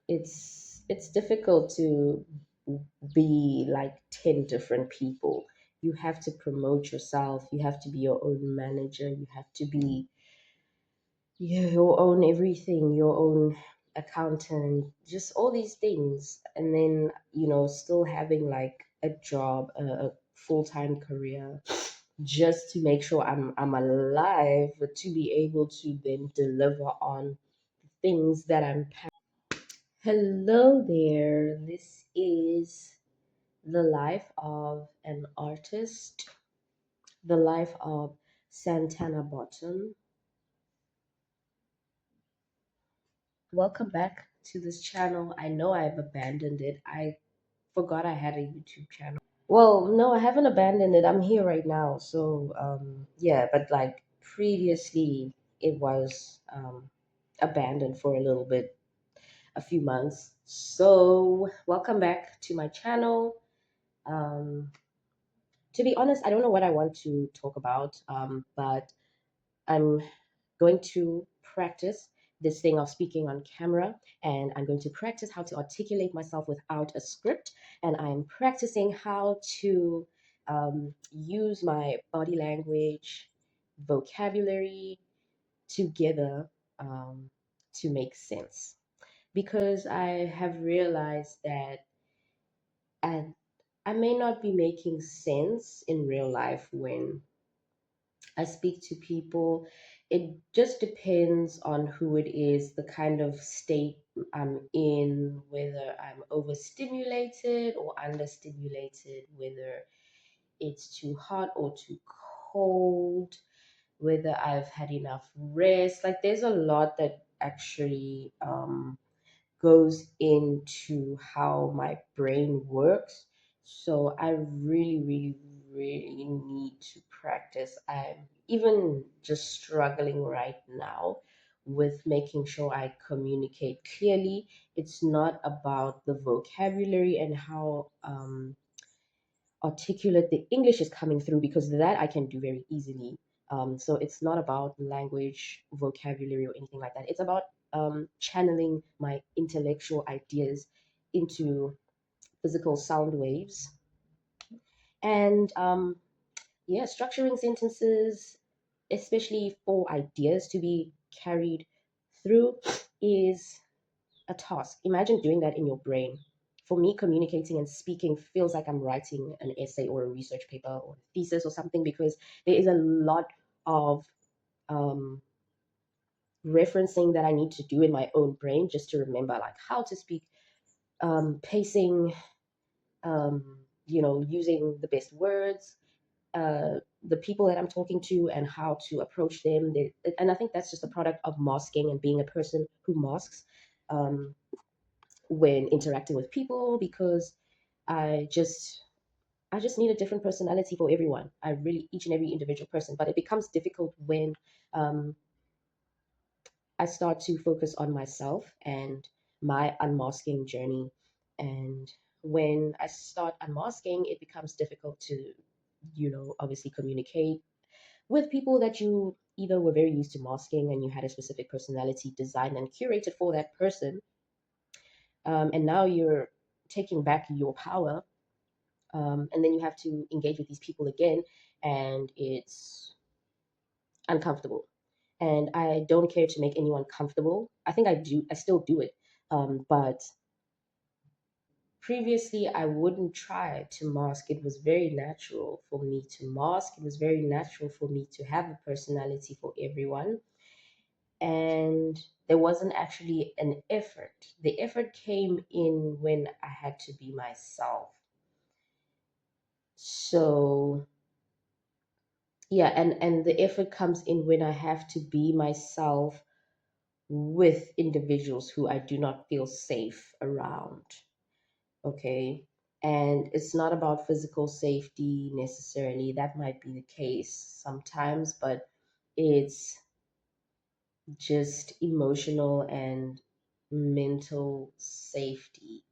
it's difficult to be like 10 different people. You have to promote yourself, you have to be your own manager, you have to be your own everything, your own accountant, just all these things. And then, still having like a job, a full-time career, just to make sure I'm alive, to be able to then deliver on things that I'm. Hello there. This is the life of an artist, the life of Santana Bottom. Welcome back to this channel. I know I've abandoned it. I forgot I had a YouTube channel. Well, no, I haven't abandoned it. I'm here right now. So, yeah, but like previously, it was abandoned for a little bit, a few months. So, welcome back to my channel. Um, to be honest, I don't know what I want to talk about, but I'm going to practice this thing of speaking on camera, and I'm going to practice how to articulate myself without a script, and I'm practicing how to use my body language, vocabulary together to make sense. Because I have realized that I, I may not be making sense in real life when I speak to people. It just depends on who it is, the kind of state I'm in, whether I'm overstimulated or understimulated, whether it's too hot or too cold, whether I've had enough rest. Like, there's a lot that actually goes into how my brain works. So I really, really, really need to practice. I'm even just struggling right now with making sure I communicate clearly. It's not about the vocabulary and how articulate the English is coming through, because that I can do very easily. So it's not about language, vocabulary, or anything like that. It's about channeling my intellectual ideas into physical sound waves. And yeah, structuring sentences, especially for ideas to be carried through, is a task. Imagine doing that in your brain. For me, communicating and speaking feels like I'm writing an essay or a research paper or a thesis or something, because there is a lot of um, referencing that I need to do in my own brain just to remember like how to speak, pacing, using the best words, the people that I'm talking to and how to approach them. And I think that's just a product of masking and being a person who masks. Um, when interacting with people, because I just I just need a different personality for everyone. I really, each and every individual person, but it becomes difficult when um, I start to focus on myself and my unmasking journey. And when I start unmasking, it becomes difficult to, obviously communicate with people that you either were very used to masking and you had a specific personality designed and curated for that person, and now you're taking back your power, and then you have to engage with these people again, and it's uncomfortable. And I don't care to make anyone comfortable. I think I still do it, but previously I wouldn't try to mask. It was very natural for me to mask. It was very natural for me to have a personality for everyone, and there wasn't actually an effort. The effort came in when I had to be myself. So yeah, and the effort comes in when I have to be myself with individuals who I do not feel safe around. Okay. And it's not about physical safety necessarily. That might be the case sometimes, but it's just emotional and mental safety.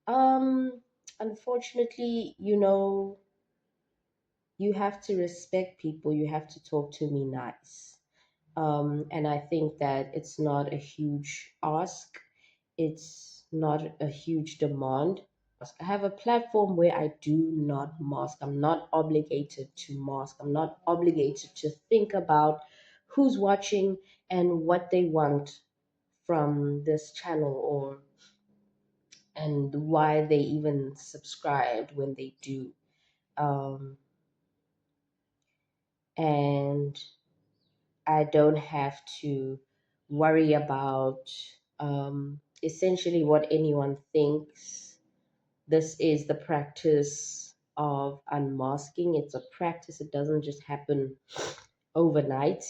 Um, Unfortunately, you have to respect people. You have to talk to me nice. And I think that it's not a huge ask. It's not a huge demand. I have a platform where I do not mask. I'm not obligated to mask. I'm not obligated to think about who's watching and what they want from this channel, or and why they even subscribed when they do. Um, and I don't have to worry about essentially what anyone thinks. This is the practice of unmasking. It's a practice, it doesn't just happen overnight.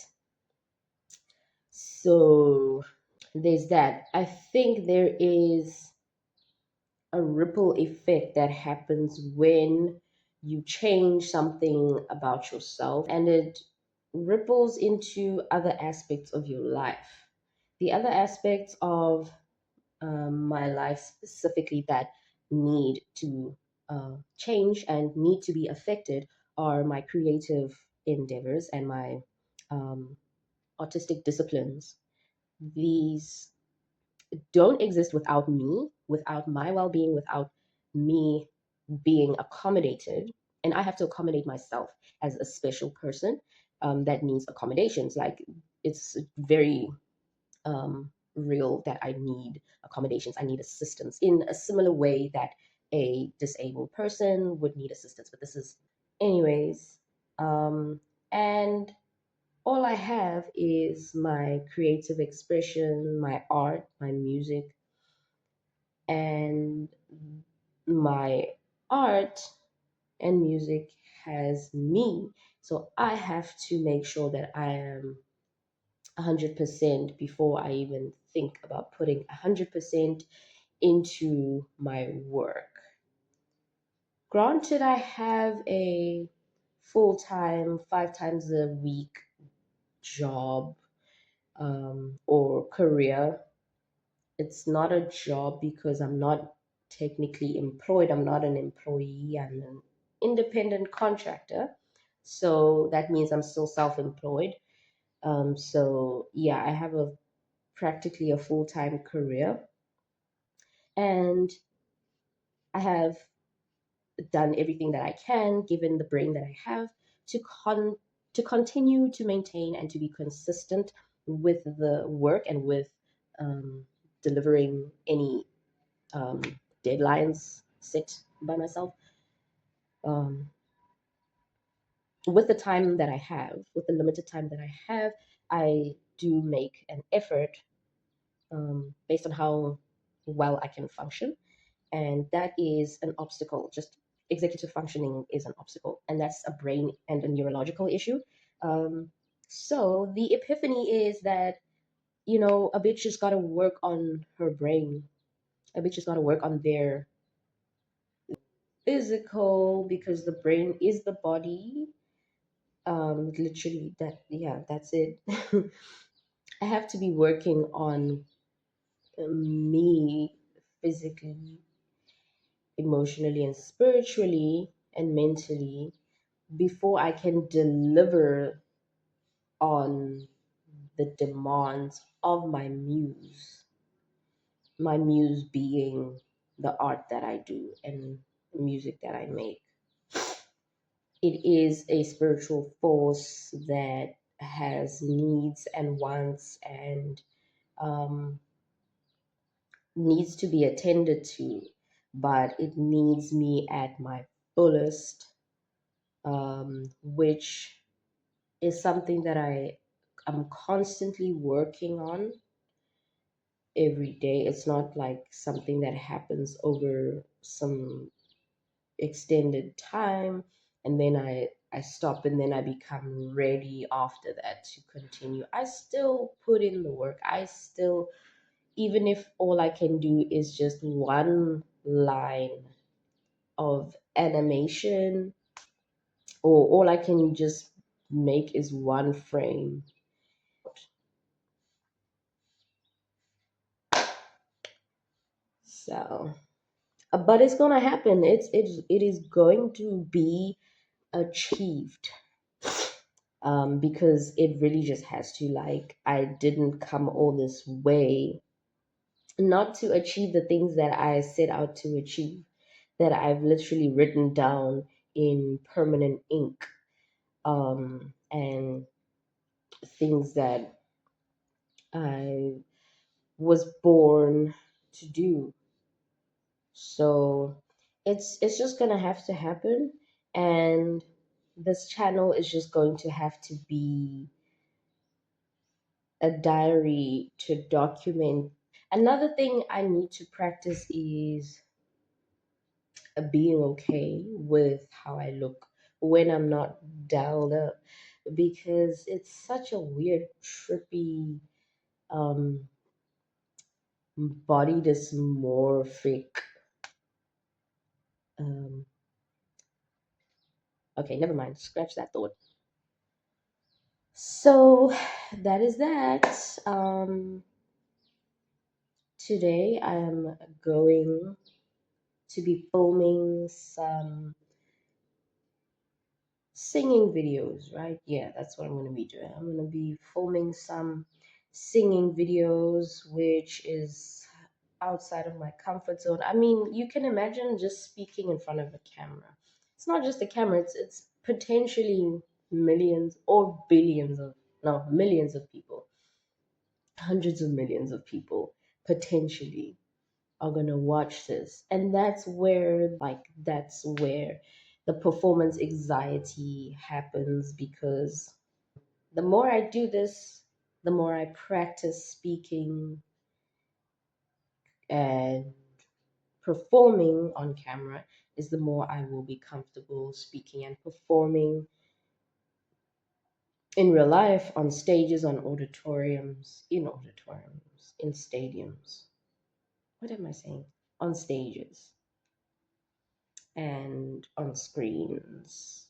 So there's that. I think there is a ripple effect that happens when you change something about yourself, and it ripples into other aspects of your life. The other aspects of my life specifically that need to change and need to be affected are my creative endeavors and my um, artistic disciplines. These don't exist without me, without my well being, without me being accommodated. And I have to accommodate myself as a special person that needs accommodations. Like, it's very real that I need accommodations, I need assistance in a similar way that a disabled person would need assistance. But this is, anyways, and all I have is my creative expression, my art, my music, and my art and music has me. So I have to make sure that I am 100% before I even think about putting 100% into my work. Granted, I have a full time, 5 times a week job or career. It's not a job because I'm not technically employed, I'm not an employee, I'm an independent contractor. So that means I'm still self employed. So, yeah, I have a practically a full time career, and I have done everything that I can, given the brain that I have, to to continue to maintain and to be consistent with the work and with um, delivering any um, deadlines set by myself. Um, with the time that I have, with the limited time that I have, I do make an effort based on how well I can function, and that is an obstacle. Just executive functioning is an obstacle, and that's a brain and a neurological issue. um, so the epiphany is that, a bitch just got to work on her brain, a bitch just got to work on their physical, because the brain is the body. Literally, that, yeah, that's it. I have to be working on me physically, emotionally, and spiritually, and mentally, before I can deliver on the demands of my muse being the art that I do and the music that I make. It is a spiritual force that has needs and wants, and um, needs to be attended to, but it needs me at my fullest, which is something that I'm constantly working on every day. It's not like something that happens over some extended time and then I stop and then I become ready after that to continue. I still put in the work. I still, even if all I can do is just one line of animation, or all I can just make is one frame. So, but it's gonna happen. It is going to be achieved. Because it really just has to. Like, I didn't come all this way not to achieve the things that I set out to achieve, that I've literally written down in permanent ink, and things that I was born to do. So it's just gonna have to happen, and this channel is just going to have to be a diary to document. Another thing I need to practice is being okay with how I look when I'm not dialed up, because it's such a weird, trippy, um, body dysmorphic. Um, okay, never mind. Scratch that thought. So that is that. Today I am going to be filming some singing videos, right? Yeah, that's what I'm going to be doing. I'm going to be filming some singing videos, which is outside of my comfort zone. I mean, you can imagine just speaking in front of a camera. It's not just a camera, it's potentially millions or billions of, no, millions of people, hundreds of millions of people potentially are going to watch this. And that's where the performance anxiety happens, because the more I do this, the more I practice speaking and performing on camera, is the more I will be comfortable speaking and performing in real life, on stages, in stadiums. What am I saying? On stages and on screens.